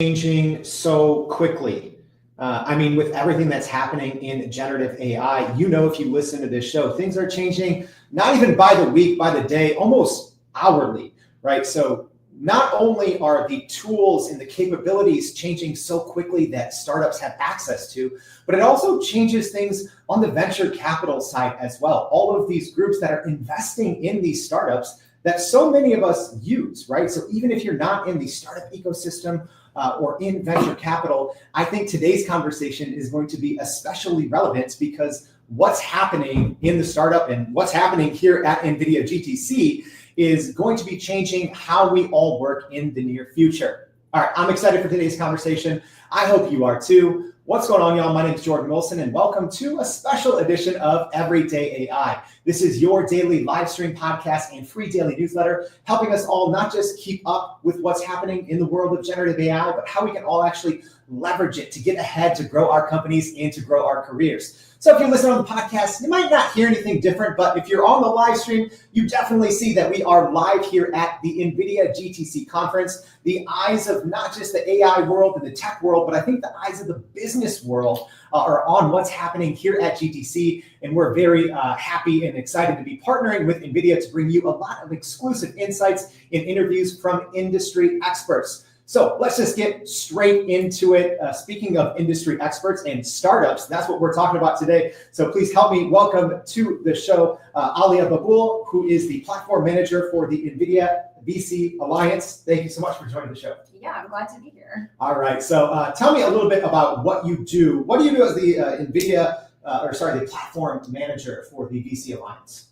Changing so quickly. With everything that's happening in generative AI, if you listen to this show, things are changing not even by the week, by the day, almost hourly, right? So not only are the tools and the capabilities changing so quickly that startups have access to, but it also changes things on the venture capital side as well. All of these groups that are investing in these startups that so many of us use, right? So even if you're not in the startup ecosystem, or in venture capital, I think today's conversation is going to be especially relevant because what's happening in the startup and what's happening here at NVIDIA GTC is going to be changing how we all work in the near future. All right, I'm excited for today's conversation. I hope you are too. What's going on, y'all? My name is Jordan Wilson, and welcome to a special edition of Everyday AI. This is your daily live stream podcast and free daily newsletter, helping us all not just keep up with what's happening in the world of generative AI, but how we can all actually leverage it to get ahead, to grow our companies, and to grow our careers. So if you're listening on the podcast, you might not hear anything different, but if you're on the live stream, you definitely see that we are live here at the NVIDIA GTC conference. The eyes of not just the AI world and the tech world, but I think the eyes of the business world are on what's happening here at GTC. And we're very happy and excited to be partnering with NVIDIA to bring you a lot of exclusive insights and interviews from industry experts. So let's just get straight into it. Speaking of industry experts and startups, that's what we're talking about today. So please help me welcome to the show Aliya Babul, who is the platform manager for the NVIDIA VC Alliance. Thank you so much for joining the show. Yeah, I'm glad to be here. All right. So tell me a little bit about what you do. What do you do as the the platform manager for the VC Alliance?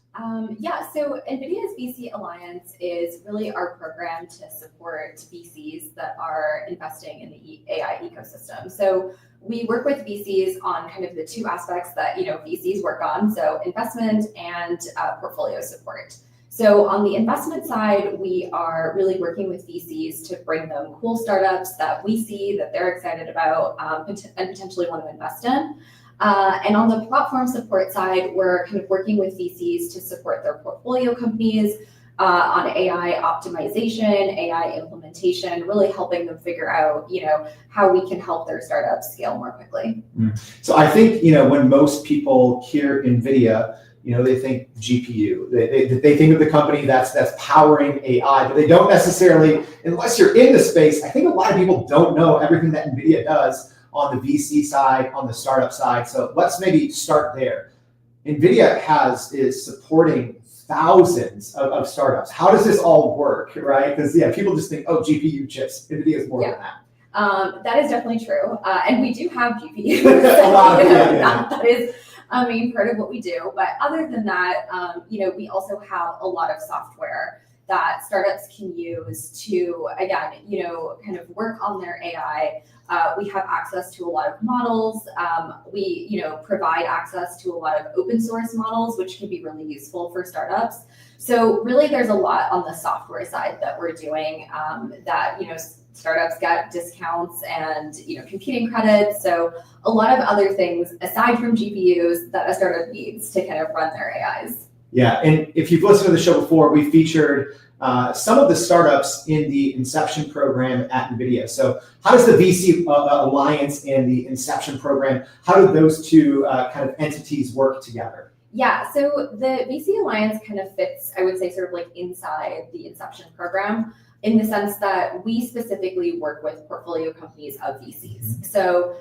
So NVIDIA's VC Alliance is really our program to support VCs that are investing in the AI ecosystem. So we work with VCs on kind of the two aspects that VCs work on, so investment and portfolio support. So on the investment side, we are really working with VCs to bring them cool startups that we see that they're excited about and potentially want to invest in. And on the platform support side, we're kind of working with VCs to support their portfolio companies on AI optimization, AI implementation, really helping them figure out, how we can help their startups scale more quickly. So I think, when most people hear NVIDIA, they think GPU. They think of the company that's powering AI, but they don't necessarily, unless you're in the space, I think a lot of people don't know everything that NVIDIA does on the VC side, on the startup side. So let's maybe start there. NVIDIA is supporting thousands of startups. How does this all work, right? Because people just think, oh, GPU chips. NVIDIA is more than that. That is definitely true. And we do have GPUs. That is a main part of what we do. But other than that, we also have a lot of software that startups can use to, again, kind of work on their AI. We have access to a lot of models. We, provide access to a lot of open source models, which can be really useful for startups. So really, there's a lot on the software side that we're doing that, startups get discounts and, computing credits. So a lot of other things aside from GPUs that a startup needs to kind of run their AIs. Yeah, and if you've listened to the show before, we featured some of the startups in the Inception program at NVIDIA. So how does the VC Alliance and the Inception program, how do those two kind of entities work together? Yeah, so the VC Alliance kind of fits, I would say, sort of like inside the Inception program, in the sense that we specifically work with portfolio companies of VCs. So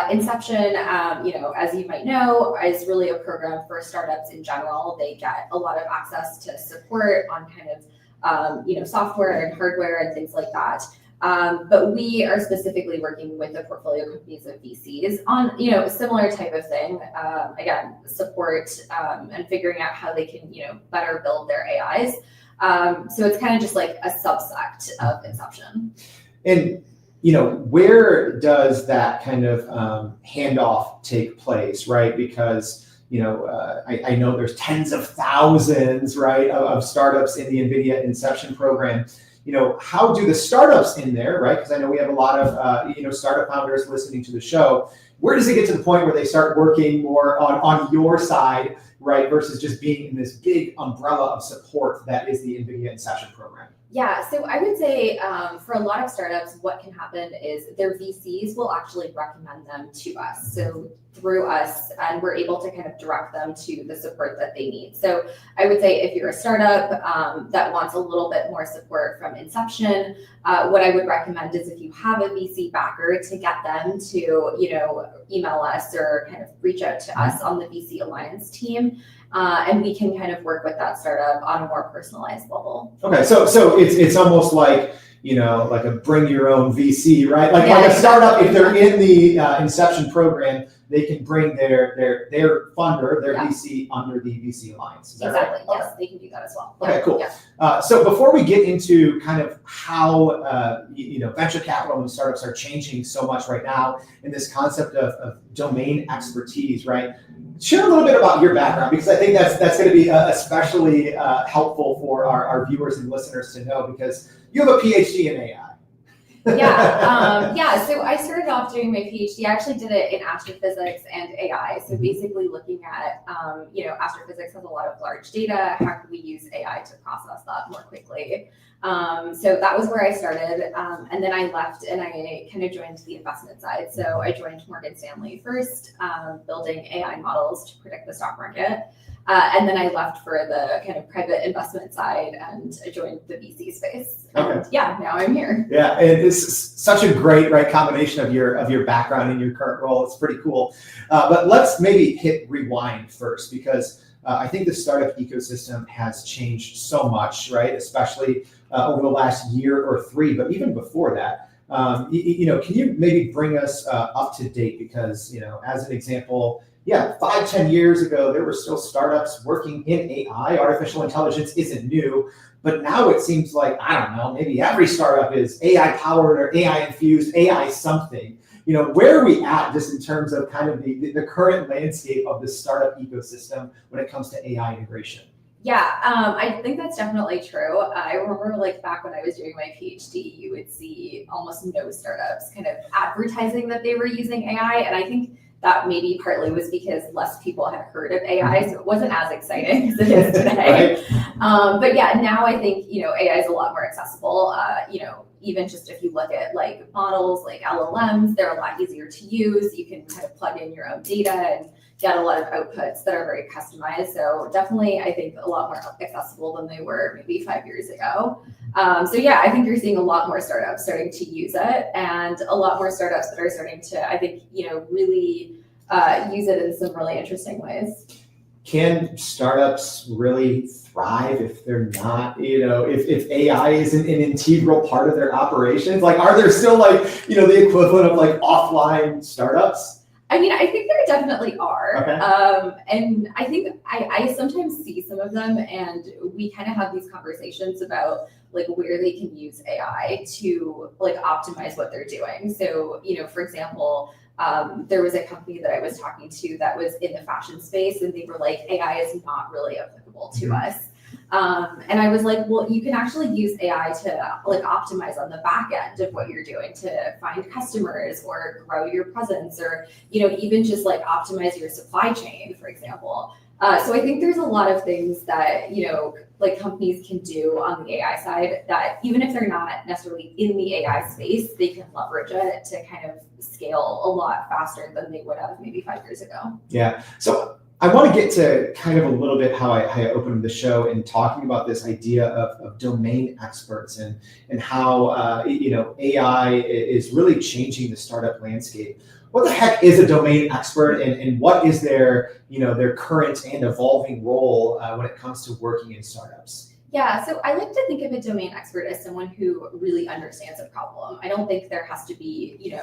Inception, as you might know, is really a program for startups in general. They get a lot of access to support on kind of, software and hardware and things like that. But we are specifically working with the portfolio companies of VCs on, a similar type of thing. Again, support and figuring out how they can, better build their AIs. So it's kind of just like a subsect of Inception. And, where does that kind of handoff take place, right? Because, I know there's tens of thousands, right, of startups in the NVIDIA Inception program. How do the startups in there, right? Because I know we have a lot of, startup founders listening to the show. Where does it get to the point where they start working more on your side, right, versus just being in this big umbrella of support that is the NVIDIA Inception program? Yeah, so I would say for a lot of startups, what can happen is their VCs will actually recommend them to us. So through us, and we're able to kind of direct them to the support that they need. So I would say if you're a startup that wants a little bit more support from inception, what I would recommend is if you have a VC backer to get them to, email us or kind of reach out to us on the VC Alliance team. And we can kind of work with that startup on a more personalized level. Okay, so it's almost like like a bring your own VC, right? Like a startup, if they're in the Inception program, they can bring their funder, their VC under the VC Alliance. Is that exactly. Right? Yes, they can do that as well. Okay, cool. So before we get into kind of how venture capital and startups are changing so much right now in this concept of domain expertise, right? Share a little bit about your background, because I think that's going to be especially helpful for our viewers and listeners to know, because you have a PhD in AI. So I started off doing my PhD. I actually did it in astrophysics and AI. So basically looking at, astrophysics has a lot of large data. How can we use AI to process that more quickly? So that was where I started. And then I left and I kind of joined the investment side. So I joined Morgan Stanley first, building AI models to predict the stock market. And then I left for the kind of private investment side and I joined the VC space. And now I'm here. Yeah, and this is such a great combination of your background and your current role. It's pretty cool. But let's maybe hit rewind first, because I think the startup ecosystem has changed so much, right? Especially over the last year or three, but even before that. Can you maybe bring us up to date? Because, as an example, 5-10 years ago, there were still startups working in AI. Artificial intelligence isn't new, but now it seems like, I don't know, maybe every startup is AI powered or AI infused, AI something. Where are we at just in terms of kind of the current landscape of the startup ecosystem when it comes to AI integration? I think that's definitely true. I remember back when I was doing my PhD, you would see almost no startups kind of advertising that they were using AI. And I think that maybe partly was because less people had heard of AI, so it wasn't as exciting as it is today. But now I think, AI is a lot more accessible. Even just if you look at models like LLMs, they're a lot easier to use. You can kind of plug in your own data and get a lot of outputs that are very customized. So definitely, I think a lot more accessible than they were maybe 5 years ago. I think you're seeing a lot more startups starting to use it, and a lot more startups that are starting to, I think, really use it in some really interesting ways. Can startups really thrive if they're not, if AI isn't an integral part of their operations? Are there still the equivalent of offline startups? I mean, I think there definitely are. Okay. And I think I sometimes see some of them, and we kind of have these conversations about where they can use AI to optimize what they're doing. So, for example, there was a company that I was talking to that was in the fashion space, and they were like, AI is not really applicable to us. And I was like, well, you can actually use AI to optimize on the back end of what you're doing to find customers or grow your presence, or even just optimize your supply chain, for example. So I think there's a lot of things that companies can do on the AI side that even if they're not necessarily in the AI space, they can leverage it to kind of scale a lot faster than they would have maybe 5 years ago. Yeah. So I want to get to kind of a little bit how I opened the show in talking about this idea of domain experts and how AI is really changing the startup landscape. What the heck is a domain expert, and what is their current and evolving role when it comes to working in startups? Yeah, so I like to think of a domain expert as someone who really understands a problem. I don't think there has to be,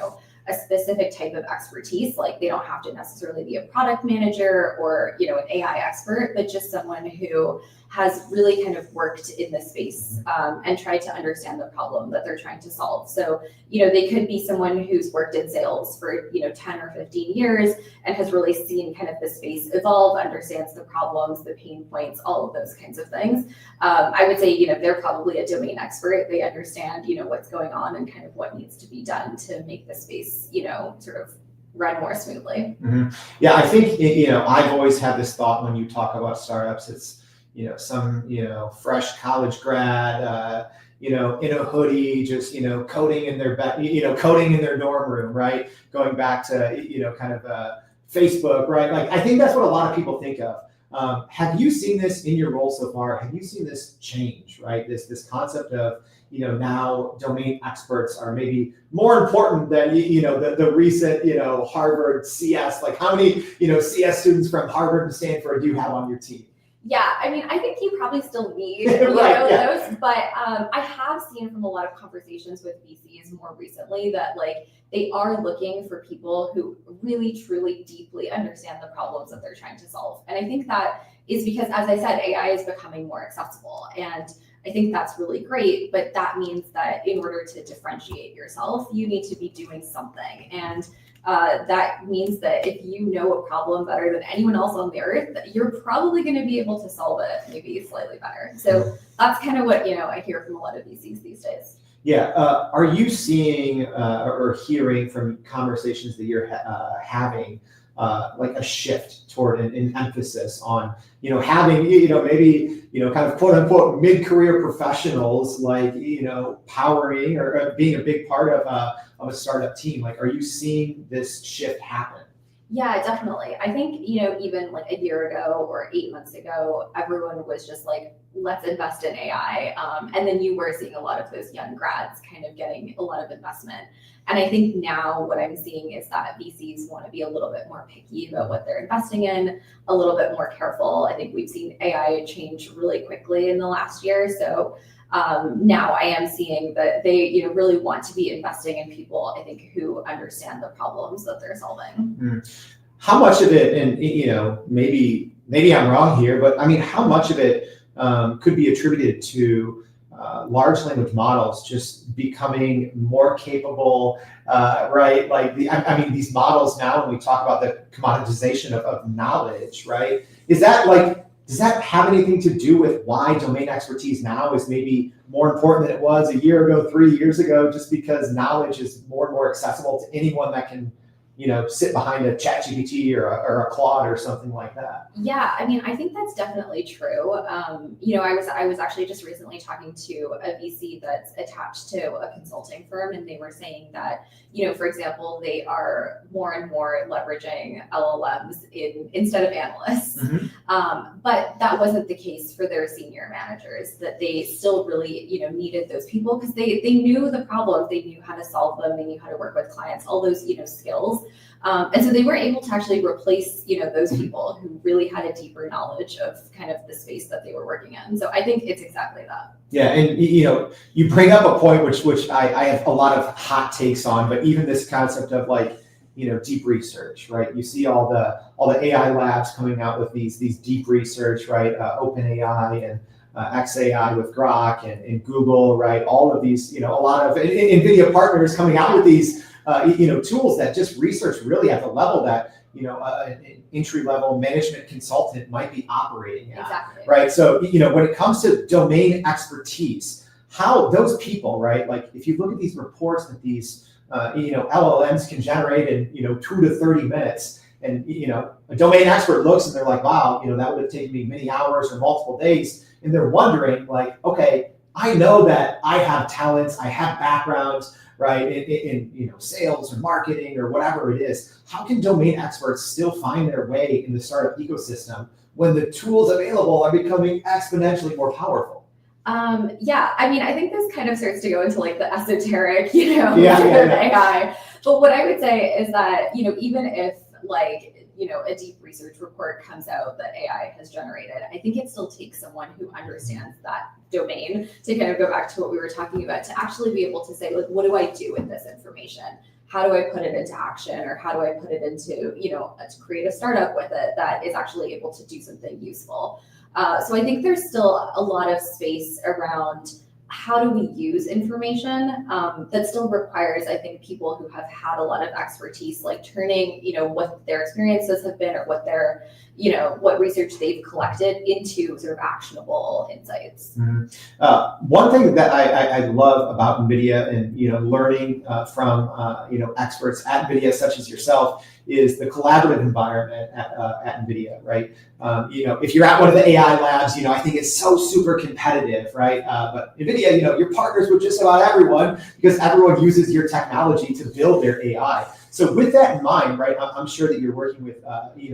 a specific type of expertise. They don't have to necessarily be a product manager or, an AI expert, but just someone who has really kind of worked in the space and tried to understand the problem that they're trying to solve. So, they could be someone who's worked in sales for, 10 or 15 years and has really seen kind of the space evolve, understands the problems, the pain points, all of those kinds of things. I would say, they're probably a domain expert. They understand, what's going on and kind of what needs to be done to make the space, sort of run more smoothly. Mm-hmm. Yeah, I think, I've always had this thought when you talk about startups, it's, some, fresh college grad, in a hoodie, just, coding in their coding in their dorm room, right? Going back to, kind of Facebook, right? Like, I think that's what a lot of people think of. Have you seen this in your role so far? Have you seen this change, right? This concept of, now domain experts are maybe more important than, the recent, Harvard CS, like how many, CS students from Harvard and Stanford do you have on your team? Yeah, I mean, I think you probably still need Right, those, but I have seen from a lot of conversations with VCs more recently that like they are looking for people who really, truly, deeply understand the problems that they're trying to solve. And I think that is because, as I said, AI is becoming more accessible, and I think that's really great. But that means that in order to differentiate yourself, you need to be doing something, and that means that if you know a problem better than anyone else on the earth, you're probably going to be able to solve it maybe slightly better. So that's kind of what I hear from a lot of VCs these days. Yeah. Are you seeing or hearing from conversations that you're having like a shift toward an emphasis on having maybe kind of quote unquote mid-career professionals like powering or being a big part of a startup team? Like, are you seeing this shift happen? Yeah, definitely. I think, even like a year ago or 8 months ago, everyone was just like, let's invest in AI. And then you were seeing a lot of those young grads kind of getting a lot of investment. And I think now what I'm seeing is that VCs want to be a little bit more picky about what they're investing in, a little bit more careful. I think we've seen AI change really quickly in the last year. So now I am seeing that they really want to be investing in people, I think, who understand the problems that they're solving. How much of it, and maybe I'm wrong here, but I mean, how much of it could be attributed to large language models just becoming more capable, right? Like these models now, when we talk about the commoditization of knowledge, right? Does that have anything to do with why domain expertise now is maybe more important than it was a year ago, 3 years ago, just because knowledge is more and more accessible to anyone that can, sit behind a ChatGPT or a Claude or something like that? Yeah, I mean, I think that's definitely true. I was actually just recently talking to a VC that's attached to a consulting firm, and they were saying that, for example, they are more and more leveraging LLMs instead of analysts. Mm-hmm. But that wasn't the case for their senior managers, that they still really, needed those people because they knew the problems, they knew how to solve them, they knew how to work with clients, all those, skills. And so they were able to actually replace, those people who really had a deeper knowledge of kind of the space that they were working in. So I think it's exactly that. Yeah, and you bring up a point which I have a lot of hot takes on, but even this concept of like, deep research, right? You see all the AI labs coming out with these deep research, right? OpenAI and XAI with Grok and Google, right? All of these, a lot of NVIDIA partners coming out with these, tools that just research really at the level that, an entry-level management consultant might be operating at, exactly. Right? So, when it comes to domain expertise, how those people, right? Like if you look at these reports that these, LLMs can generate in, 2 to 30 minutes, and, a domain expert looks and they're like, wow, that would have taken me many hours or multiple days. And they're wondering like, okay, I know that I have talents, I have backgrounds, right, in sales or marketing or whatever it is. How can domain experts still find their way in the startup ecosystem when the tools available are becoming exponentially more powerful? Yeah, I mean, I think this kind of starts to go into like the esoteric, sort of AI. But what I would say is that, even if like, a deep research report comes out that AI has generated, I think it still takes someone who understands that domain to kind of go back to what we were talking about, to actually be able to say, like, what do I do with this information? How do I put it into action, or how do I put it into, to create a startup with it that is actually able to do something useful? So I think there's still a lot of space around how do we use information that still requires, I think, people who have had a lot of expertise, like turning, what their experiences have been or what their, what research they've collected into sort of actionable insights. Mm-hmm. One thing that I love about NVIDIA and, learning from, experts at NVIDIA, such as yourself, is the collaborative environment at NVIDIA, right? If you're at one of the AI labs, I think it's so super competitive, right? But NVIDIA, you're partners with just about everyone because everyone uses your technology to build their AI. So with that in mind, right, I'm sure that you're working with,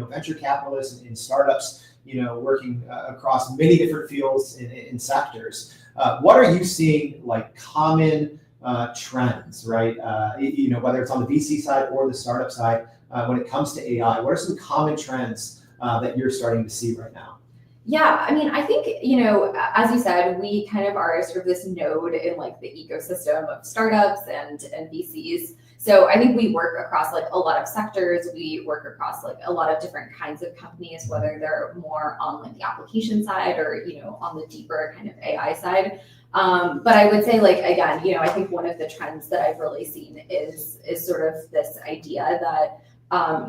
venture capitalists and startups, working across many different fields and sectors. What are you seeing like common trends, right? Whether it's on the VC side or the startup side, when it comes to AI, what are some common trends that you're starting to see right now? Yeah, I mean, I think, as you said, we kind of are sort of this node in like the ecosystem of startups and VCs. So I think we work across like a lot of sectors. We work across like a lot of different kinds of companies, whether they're more on like the application side or, on the deeper kind of AI side. But I would say like, again, I think one of the trends that I've really seen is sort of this idea that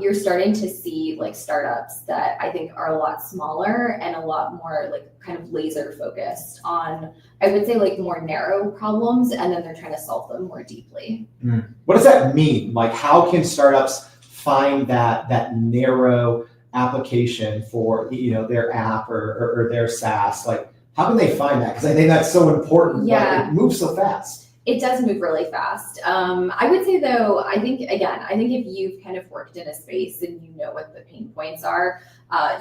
you're starting to see like startups that I think are a lot smaller and a lot more like kind of laser focused on, I would say like more narrow problems, and then they're trying to solve them more deeply. What does that mean? Like how can startups find that narrow application for, their app or their SaaS? Like how can they find that? Because I think that's so important. Yeah. Like, it moves so fast. It does move really fast. I would say though, I think if you've kind of worked in a space and you know what the pain points are,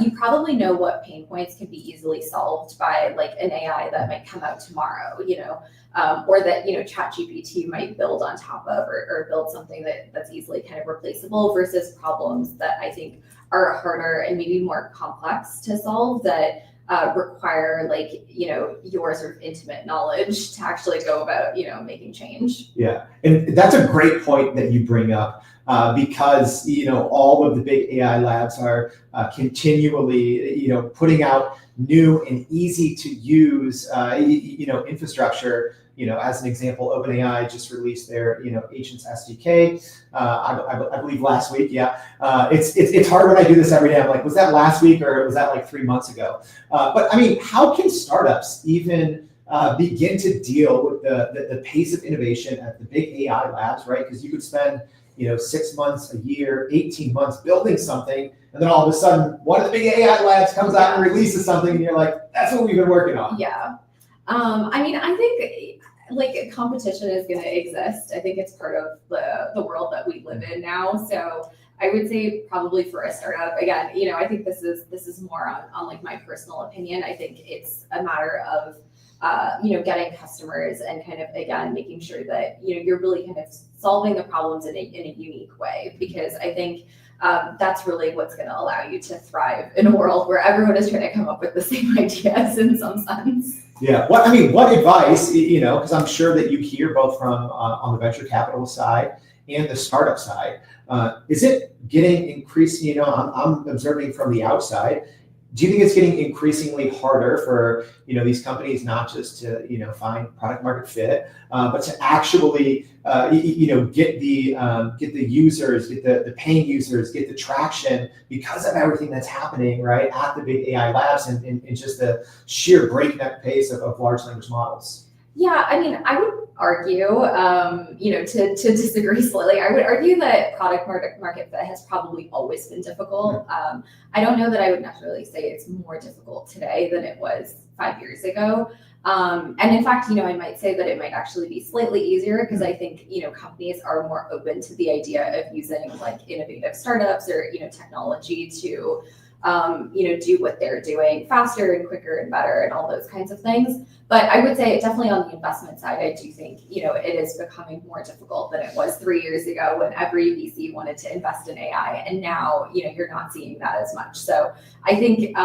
you probably know what pain points can be easily solved by like an AI that might come out tomorrow, or that, ChatGPT might build on top of or build something that's easily kind of replaceable versus problems that I think are harder and maybe more complex to solve that require like, your sort of intimate knowledge to actually go about, making change. Yeah, and that's a great point that you bring up because, all of the big AI labs are continually, putting out new and easy to use, infrastructure. As an example, OpenAI just released their, Agents SDK. I believe last week. Yeah, it's hard when I do this every day. I'm like, was that last week or was that like 3 months ago? But I mean, how can startups even begin to deal with the pace of innovation at the big AI labs, right? Because you could spend, 6 months, a year, 18 months building something, and then all of a sudden, one of the big AI labs comes out and releases something, and you're like, that's what we've been working on. Yeah. I mean, I think like competition is going to exist. I think it's part of the world that we live in now. So I would say probably for a startup, again, I think this is more on like my personal opinion. I think it's a matter of, getting customers and kind of, again, making sure that, you're really kind of solving the problems in a unique way, because I think that's really what's going to allow you to thrive in a world where everyone is trying to come up with the same ideas in some sense. Yeah. What advice, because I'm sure that you hear both from on the venture capital side and the startup side, is it getting increasing, I'm observing from the outside, do you think it's getting increasingly harder for, these companies not just to, find product market fit, but to actually, get the users, get the paying users, get the traction because of everything that's happening, right, at the big AI labs and just the sheer breakneck pace of large language models? Yeah, I mean, I would argue, to disagree slightly, I would argue that product market fit has probably always been difficult. I don't know that I would necessarily say it's more difficult today than it was 5 years ago. And in fact, I might say that it might actually be slightly easier because I think, companies are more open to the idea of using like innovative startups or, technology to, do what they're doing faster and quicker and better and all those kinds of things. But I would say definitely on the investment side, I do think, it is becoming more difficult than it was 3 years ago when every VC wanted to invest in AI. And now, you're not seeing that as much. So I think,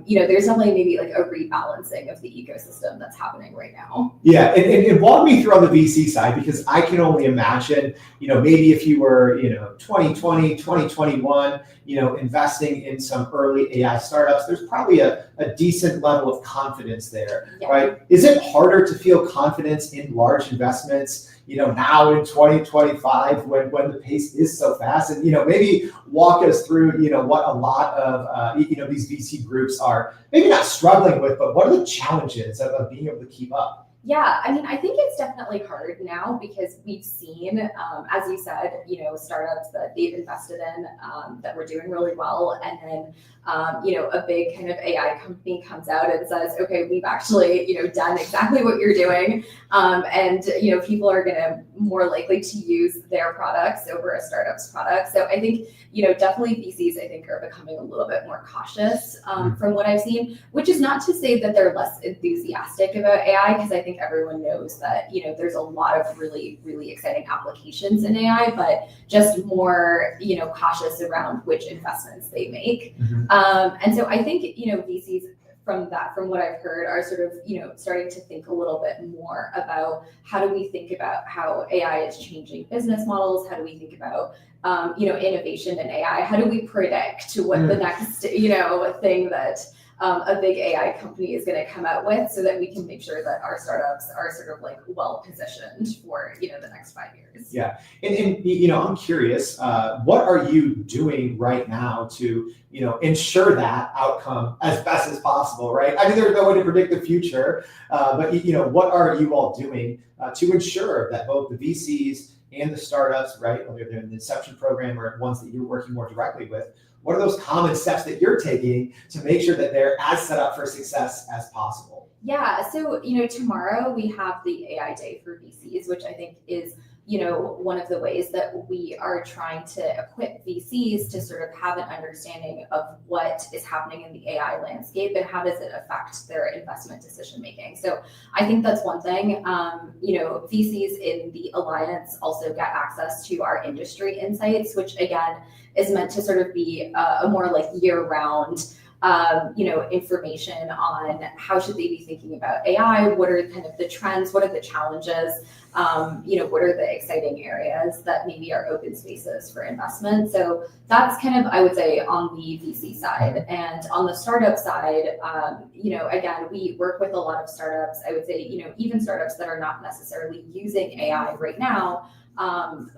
there's definitely maybe like a rebalancing of the ecosystem that's happening right now. Yeah. And walk me through on the VC side, because I can only imagine, maybe if you were, 2020, 2021, investing in some early AI startups, there's probably a decent level of confidence there, Yeah. right? Is it harder to feel confidence in large investments, now in 2025 when the pace is so fast? And, maybe walk us through, what a lot of, these VC groups are maybe not struggling with, but what are the challenges of being able to keep up? Yeah, I mean, I think it's definitely hard now because we've seen, as you said, startups that they've invested in that were doing really well, and then a big kind of AI company comes out and says, okay, we've actually done exactly what you're doing, and people are going to more likely to use their products over a startup's product. So I think definitely VCs I think are becoming a little bit more cautious from what I've seen, which is not to say that they're less enthusiastic about AI, because I think everyone knows that there's a lot of really, really exciting applications in AI, but just more cautious around which investments they make. And so I think VCs from what I've heard are sort of starting to think a little bit more about how do we think about how AI is changing business models, how do we think about innovation in AI, how do we predict what the next thing that a big AI company is going to come out with, so that we can make sure that our startups are sort of like well positioned for the next 5 years. Yeah, and I'm curious, what are you doing right now to ensure that outcome as best as possible, right? I mean, there's no way to predict the future, but what are you all doing to ensure that both the VCs and the startups, right, whether they're in the Inception program or ones that you're working more directly with, what are those common steps that you're taking to make sure that they're as set up for success as possible? Yeah, so tomorrow we have the AI Day for VCs, which I think is one of the ways that we are trying to equip VCs to sort of have an understanding of what is happening in the AI landscape and how does it affect their investment decision making. So I think that's one thing. VCs in the Alliance also get access to our industry insights, which again is meant to sort of be a more like year-round information on how should they be thinking about AI, what are kind of the trends, what are the challenges, what are the exciting areas that maybe are open spaces for investment. So that's kind of, I would say, on the VC side. And on the startup side, again, we work with a lot of startups, I would say, even startups that are not necessarily using AI right now,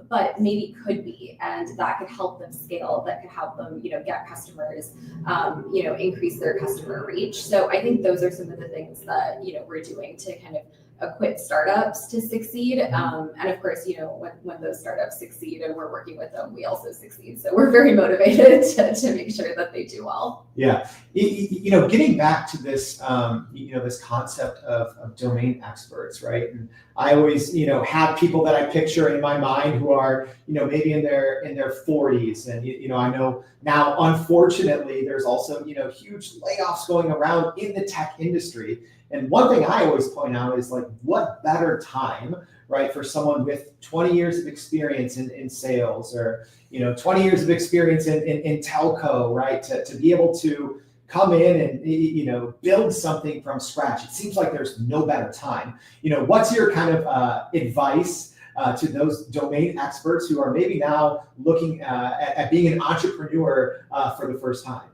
but maybe could be, and that could help them scale, that could help them, get customers, increase their customer reach. So I think those are some of the things that, we're doing to kind of equip startups to succeed. And of course, when those startups succeed and we're working with them, we also succeed. So we're very motivated to make sure that they do well. Yeah. Getting back to this, this concept of domain experts, right? And I always, have people that I picture in my mind who are, maybe in their 40s. And, I know now, unfortunately, there's also, huge layoffs going around in the tech industry. And one thing I always point out is like, what better time, right, for someone with 20 years of experience in sales, or 20 years of experience in telco, right, to be able to come in and build something from scratch. It seems like there's no better time. What's your kind of advice to those domain experts who are maybe now looking at being an entrepreneur for the first time?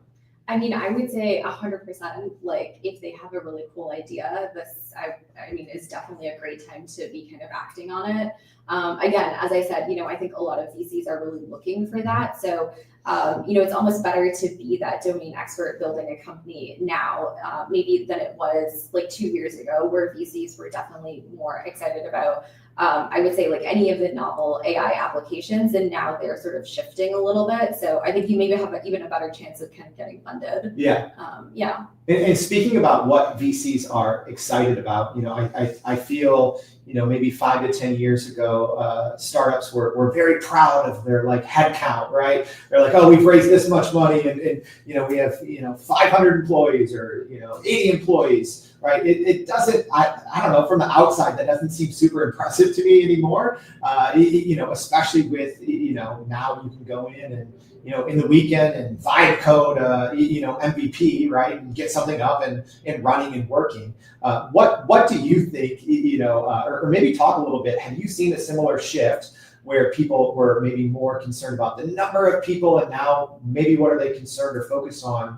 I mean, I would say 100%, like if they have a really cool idea, this, I mean, is definitely a great time to be kind of acting on it. Again, as I said, I think a lot of VCs are really looking for that. So, it's almost better to be that domain expert building a company now, maybe than it was like 2 years ago, where VCs were definitely more excited about, I would say, like any of the novel AI applications, and now they're sort of shifting a little bit. So I think you maybe have even a better chance of kind of getting funded. Yeah. Yeah. And speaking about what VCs are excited about, I feel, maybe 5 to 10 years ago, startups were very proud of their like headcount, right? They're like, oh, we've raised this much money, and we have 500 employees or 80 employees. Right. It doesn't, I don't know, from the outside, that doesn't seem super impressive to me anymore. Especially with, now you can go in and, in the weekend and vibe code, MVP, right, and get something up and running and working. What do you think, or maybe talk a little bit, have you seen a similar shift where people were maybe more concerned about the number of people, and now maybe what are they concerned or focused on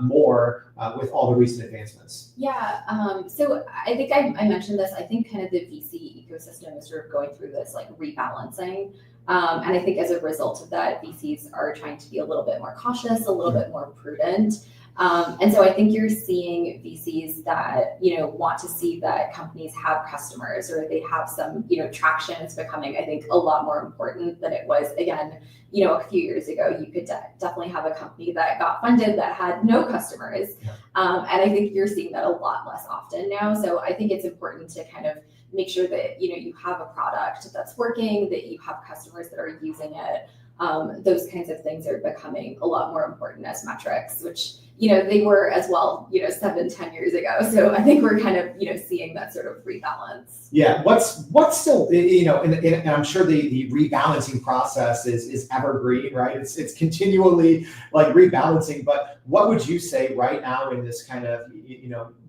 more with all the recent advancements? Yeah, so I think I mentioned this. I think kind of the VC ecosystem is sort of going through this like rebalancing. And I think as a result of that, VCs are trying to be a little bit more cautious, a little bit more prudent. And so I think you're seeing VCs that, want to see that companies have customers or they have some, traction. It's becoming, I think, a lot more important than it was, again, a few years ago. You could definitely have a company that got funded that had no customers. And I think you're seeing that a lot less often now. So I think it's important to kind of make sure that, you have a product that's working, that you have customers that are using it. Those kinds of things are becoming a lot more important as metrics, which, they were as well, 7-10 years ago. So I think we're kind of, seeing that sort of rebalance. Yeah. What's still, and I'm sure the rebalancing process is evergreen, right? It's continually like rebalancing, but what would you say right now in this kind of,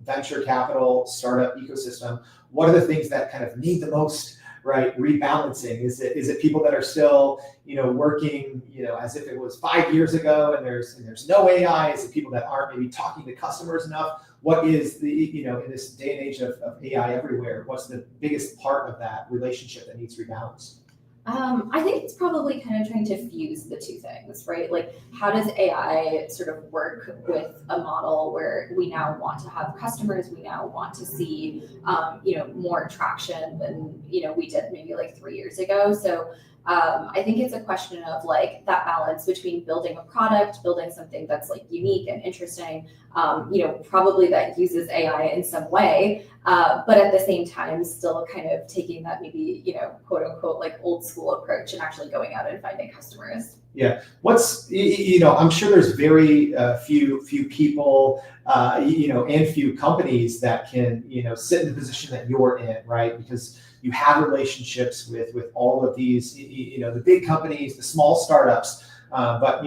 venture capital startup ecosystem? What are the things that kind of need the most, right, rebalancing? Is it people that are still, working, as if it was 5 years ago and there's no AI? Is it people that aren't maybe talking to customers enough? What is the, in this day and age of AI everywhere, what's the biggest part of that relationship that needs rebalanced? I think it's probably kind of trying to fuse the two things, right? Like, how does AI sort of work with a model where we now want to have customers, we now want to see, more traction than, we did maybe like 3 years ago. So I think it's a question of like that balance between building a product, building something that's like unique and interesting, probably that uses AI in some way, but at the same time, still kind of taking that maybe, quote unquote, like old school approach and actually going out and finding customers. Yeah. I'm sure there's very few people, and few companies that can, sit in the position that you're in, right? Because you have relationships with all of these, the big companies, the small startups. But,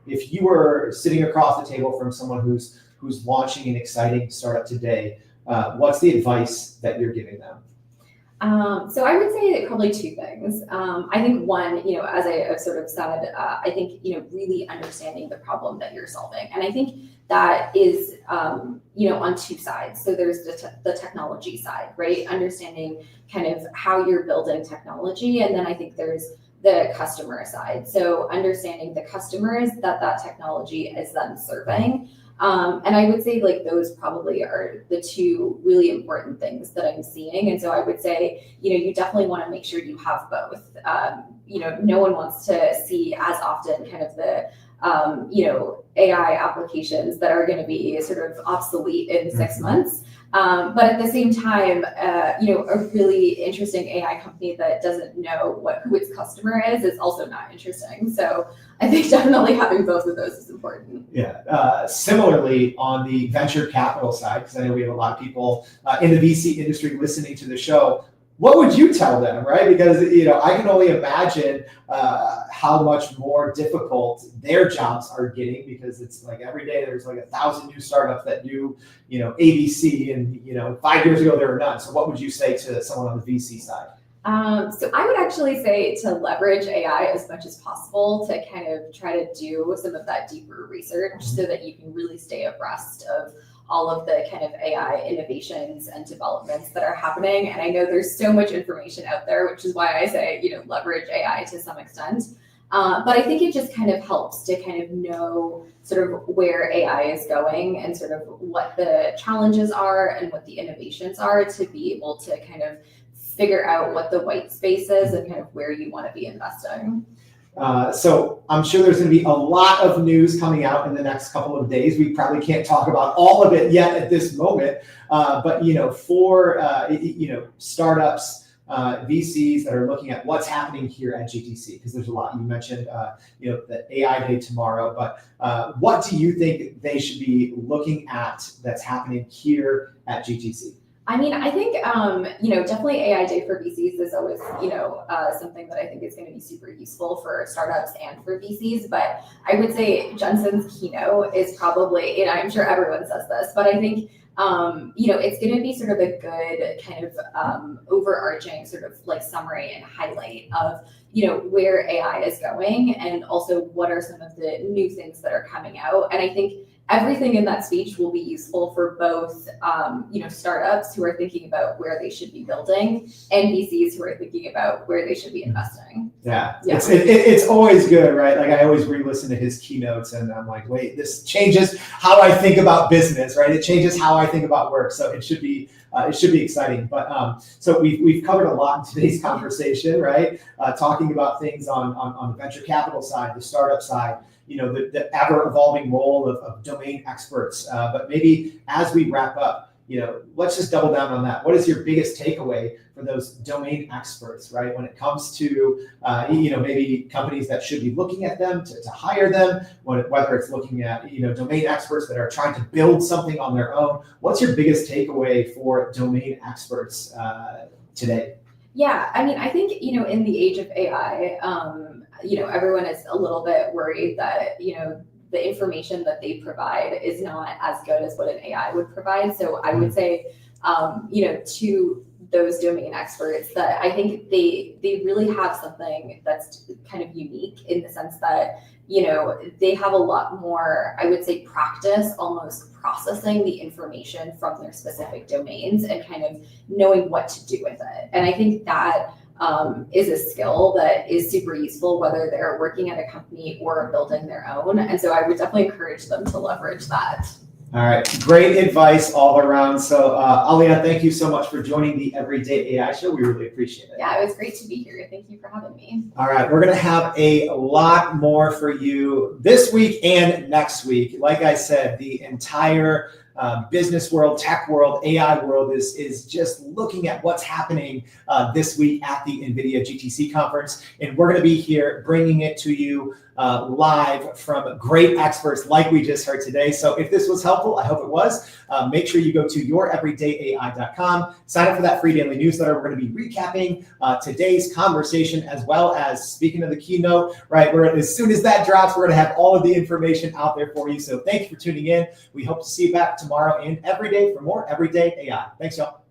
if you were sitting across the table from someone who's launching an exciting startup today, what's the advice that you're giving them? So I would say probably two things. I think one, as I've sort of said, I think, really understanding the problem that you're solving. And I think that is, on two sides. So there's the technology side, right? Understanding kind of how you're building technology. And then I think there's the customer side. So understanding the customers that technology is then serving. And I would say like those probably are the two really important things that I'm seeing. And so I would say, you definitely want to make sure you have both. No one wants to see as often kind of the, AI applications that are going to be sort of obsolete in 6 months. But at the same time, a really interesting AI company that doesn't know who its customer is also not interesting. So I think definitely having both of those is important. Yeah. Similarly, on the venture capital side, because I know we have a lot of people in the VC industry listening to the show, what would you tell them, right? Because, I can only imagine how much more difficult their jobs are getting, because it's like every day there's like 1,000 new startups that do, ABC, and, 5 years ago there were none. So what would you say to someone on the VC side? So I would actually say to leverage AI as much as possible to kind of try to do some of that deeper research so that you can really stay abreast of all of the kind of AI innovations and developments that are happening. And I know there's so much information out there, which is why I say, leverage AI to some extent. But I think it just kind of helps to kind of know sort of where AI is going and sort of what the challenges are and what the innovations are to be able to kind of figure out what the white space is and kind of where you want to be investing. So I'm sure there's going to be a lot of news coming out in the next couple of days. We probably can't talk about all of it yet at this moment. But, for, startups, VCs that are looking at what's happening here at GTC, because there's a lot. You mentioned, the AI Day tomorrow, but what do you think they should be looking at that's happening here at GTC? I mean, I think, definitely AI Day for VCs is always, something that I think is going to be super useful for startups and for VCs. But I would say Jensen's keynote is probably, I'm sure everyone says this, but I think, it's going to be sort of a good kind of overarching sort of like summary and highlight of, where AI is going and also what are some of the new things that are coming out. And I think everything in that speech will be useful for both, startups who are thinking about where they should be building and VCs who are thinking about where they should be investing. Yeah. It's always good, right? Like I always re-listen to his keynotes and I'm like, wait, this changes how I think about business, right? It changes how I think about work. So it should be exciting. But so we've covered a lot in today's conversation, right? Talking about things on the venture capital side, the startup side, the ever evolving role of domain experts. But maybe as we wrap up, let's just double down on that. What is your biggest takeaway for those domain experts, right? When it comes to, maybe companies that should be looking at them to hire them, whether it's looking at, domain experts that are trying to build something on their own. What's your biggest takeaway for domain experts today? Yeah, I mean, I think, in the age of AI, everyone is a little bit worried that, the information that they provide is not as good as what an AI would provide. So I would say, to those domain experts that I think they really have something that's kind of unique in the sense that, they have a lot more, I would say, practice almost processing the information from their specific domains and kind of knowing what to do with it. And I think that is a skill that is super useful, whether they're working at a company or building their own. And so I would definitely encourage them to leverage that. All right, great advice all around. So Aliya, thank you so much for joining the Everyday AI Show. We really appreciate it. Yeah, it was great to be here. Thank you for having me. All right, we're gonna have a lot more for you this week and next week. Like I said, the entire business world, tech world, AI world is just looking at what's happening this week at the NVIDIA GTC conference. And we're going to be here bringing it to you live from great experts like we just heard today. So if this was helpful, I hope it was. Make sure you go to youreverydayai.com, sign up for that free daily newsletter. We're going to be recapping today's conversation as well as speaking of the keynote, right? As soon as that drops, we're going to have all of the information out there for you. So thank you for tuning in. We hope to see you back tomorrow and every day for more Everyday AI. Thanks, y'all.